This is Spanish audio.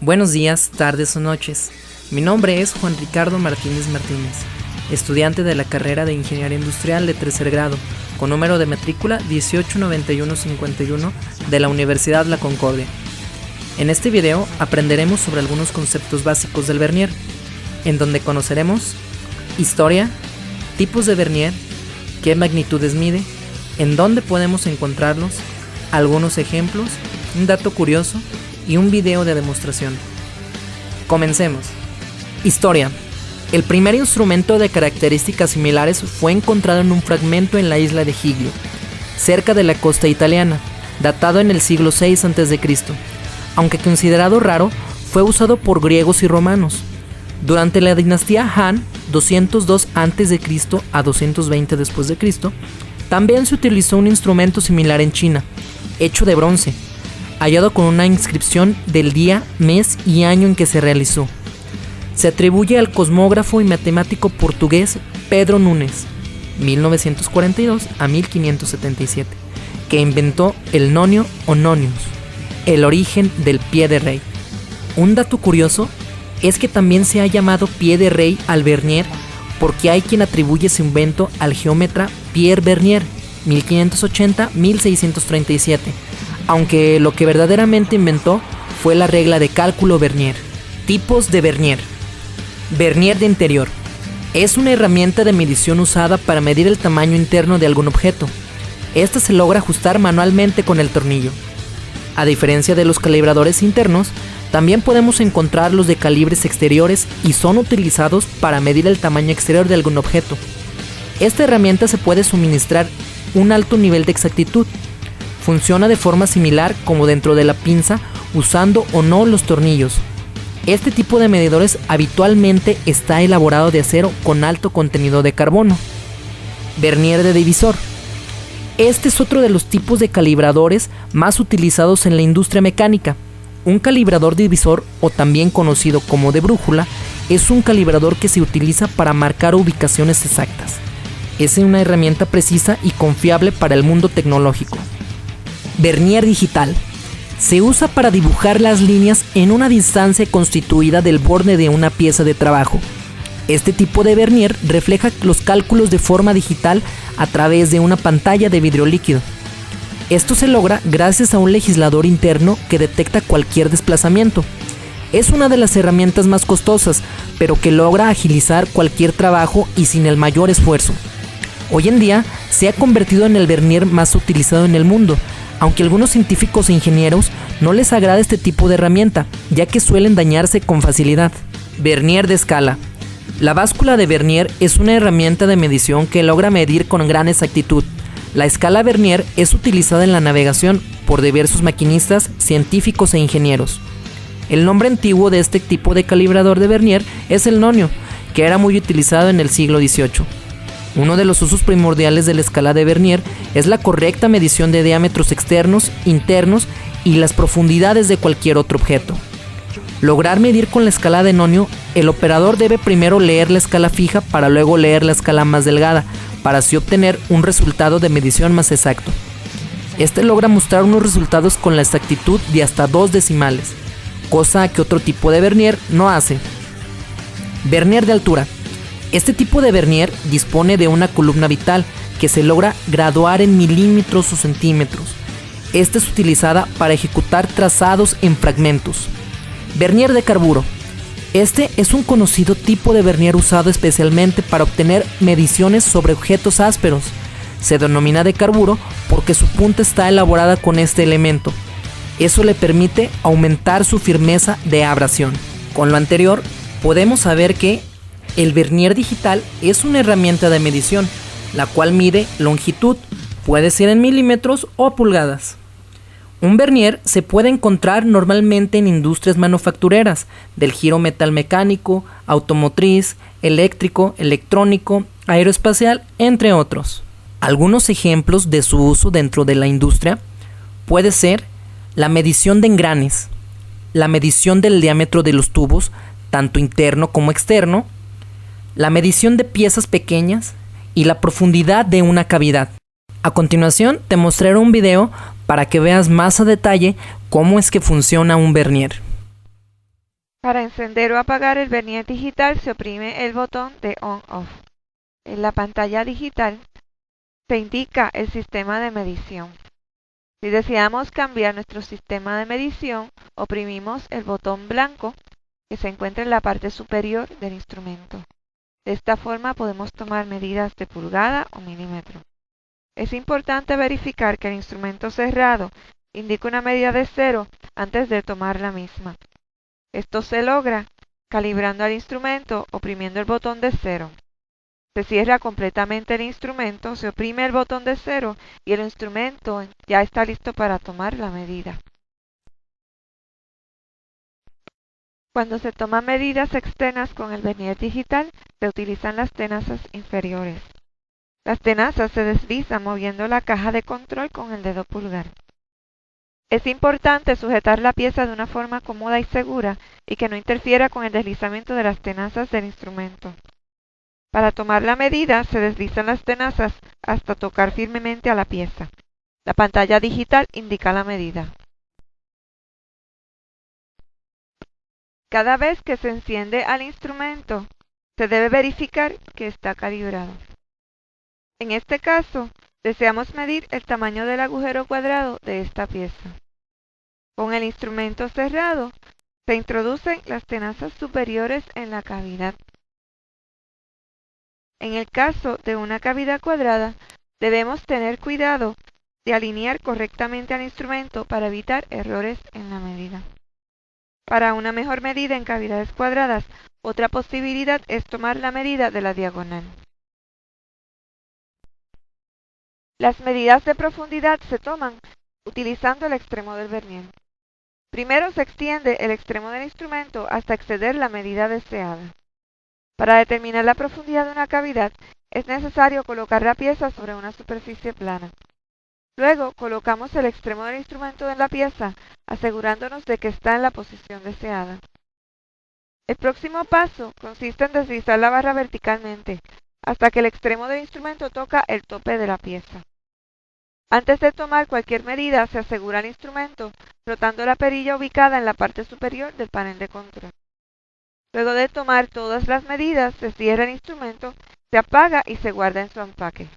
Buenos días, tardes o noches. Mi nombre es Juan Ricardo Martínez, estudiante de la carrera de Ingeniería Industrial de tercer grado, con número de matrícula 189151 de la Universidad La Concordia. En este video aprenderemos sobre algunos conceptos básicos del vernier, en donde conoceremos historia, tipos de vernier, qué magnitudes mide, en dónde podemos encontrarlos, algunos ejemplos, un dato curioso y un video de demostración. Comencemos. Historia. El primer instrumento de características similares fue encontrado en un fragmento en la isla de Giglio, cerca de la costa italiana, datado en el siglo VI a.C. Aunque considerado raro, fue usado por griegos y romanos. Durante la dinastía Han, 202 a.C. a 220 después de Cristo, también se utilizó un instrumento similar en China, hecho de bronce, hallado con una inscripción del día, mes y año en que se realizó. Se atribuye al cosmógrafo y matemático portugués Pedro Nunes, 1942 a 1577, que inventó el nonio o nonius, el origen del pie de rey. Un dato curioso es que también se ha llamado pie de rey al vernier porque hay quien atribuye su invento al geómetra Pierre Vernier, 1580-1637, aunque lo que verdaderamente inventó fue la regla de cálculo vernier. Tipos de vernier. Vernier de interior. Es una herramienta de medición usada para medir el tamaño interno de algún objeto. Esta se logra ajustar manualmente con el tornillo. A diferencia de los calibradores internos, también podemos encontrar los de calibres exteriores y son utilizados para medir el tamaño exterior de algún objeto. Esta herramienta se puede suministrar un alto nivel de exactitud. Funciona de forma similar como dentro de la pinza, usando o no los tornillos. Este tipo de medidores habitualmente está elaborado de acero con alto contenido de carbono. Vernier de divisor. Este es otro de los tipos de calibradores más utilizados en la industria mecánica. Un calibrador divisor, o también conocido como de brújula, es un calibrador que se utiliza para marcar ubicaciones exactas. Es una herramienta precisa y confiable para el mundo tecnológico. Vernier digital. Se usa para dibujar las líneas en una distancia constituida del borde de una pieza de trabajo. Este tipo de vernier refleja los cálculos de forma digital a través de una pantalla de vidrio líquido. Esto se logra gracias a un legislador interno que detecta cualquier desplazamiento. Es una de las herramientas más costosas, pero que logra agilizar cualquier trabajo y sin el mayor esfuerzo. Hoy en día se ha convertido en el vernier más utilizado en el mundo, aunque a algunos científicos e ingenieros no les agrada este tipo de herramienta, ya que suelen dañarse con facilidad. Vernier de escala. La báscula de vernier es una herramienta de medición que logra medir con gran exactitud. La escala vernier es utilizada en la navegación por diversos maquinistas, científicos e ingenieros. El nombre antiguo de este tipo de calibrador de vernier es el nonio, que era muy utilizado en el siglo XVIII. Uno de los usos primordiales de la escala de vernier es la correcta medición de diámetros externos, internos y las profundidades de cualquier otro objeto. Lograr medir con la escala de nonio, el operador debe primero leer la escala fija para luego leer la escala más delgada, para así obtener un resultado de medición más exacto. Este logra mostrar unos resultados con la exactitud de hasta 2 decimales, cosa que otro tipo de vernier no hace. Vernier de altura. Este tipo de vernier dispone de una columna vital que se logra graduar en milímetros o centímetros. Esta es utilizada para ejecutar trazados en fragmentos. Vernier de carburo. Este es un conocido tipo de vernier usado especialmente para obtener mediciones sobre objetos ásperos. Se denomina de carburo porque su punta está elaborada con este elemento. Eso le permite aumentar su firmeza de abrasión. Con lo anterior, podemos saber que el vernier digital es una herramienta de medición, la cual mide longitud, puede ser en milímetros o pulgadas. Un vernier se puede encontrar normalmente en industrias manufactureras, del giro metalmecánico, automotriz, eléctrico, electrónico, aeroespacial, entre otros. Algunos ejemplos de su uso dentro de la industria puede ser la medición de engranes, la medición del diámetro de los tubos, tanto interno como externo, la medición de piezas pequeñas y la profundidad de una cavidad. A continuación te mostraré un video para que veas más a detalle cómo es que funciona un vernier. Para encender o apagar el vernier digital se oprime el botón de On-Off. En la pantalla digital se indica el sistema de medición. Si deseamos cambiar nuestro sistema de medición, oprimimos el botón blanco que se encuentra en la parte superior del instrumento. De esta forma podemos tomar medidas de pulgada o milímetro. Es importante verificar que el instrumento cerrado indique una medida de 0 antes de tomar la misma. Esto se logra calibrando al instrumento oprimiendo el botón de 0. Se cierra completamente el instrumento, se oprime el botón de 0 y el instrumento ya está listo para tomar la medida. Cuando se toman medidas externas con el vernier digital, se utilizan las tenazas inferiores. Las tenazas se deslizan moviendo la caja de control con el dedo pulgar. Es importante sujetar la pieza de una forma cómoda y segura y que no interfiera con el deslizamiento de las tenazas del instrumento. Para tomar la medida, se deslizan las tenazas hasta tocar firmemente a la pieza. La pantalla digital indica la medida. Cada vez que se enciende al instrumento, se debe verificar que está calibrado. En este caso, deseamos medir el tamaño del agujero cuadrado de esta pieza. Con el instrumento cerrado, se introducen las tenazas superiores en la cavidad. En el caso de una cavidad cuadrada, debemos tener cuidado de alinear correctamente al instrumento para evitar errores en la medida. Para una mejor medida en cavidades cuadradas, otra posibilidad es tomar la medida de la diagonal. Las medidas de profundidad se toman utilizando el extremo del vernier. Primero se extiende el extremo del instrumento hasta exceder la medida deseada. Para determinar la profundidad de una cavidad, es necesario colocar la pieza sobre una superficie plana. Luego colocamos el extremo del instrumento en la pieza, asegurándonos de que está en la posición deseada. El próximo paso consiste en deslizar la barra verticalmente, hasta que el extremo del instrumento toca el tope de la pieza. Antes de tomar cualquier medida, se asegura el instrumento frotando la perilla ubicada en la parte superior del panel de control. Luego de tomar todas las medidas, se cierra el instrumento, se apaga y se guarda en su empaque.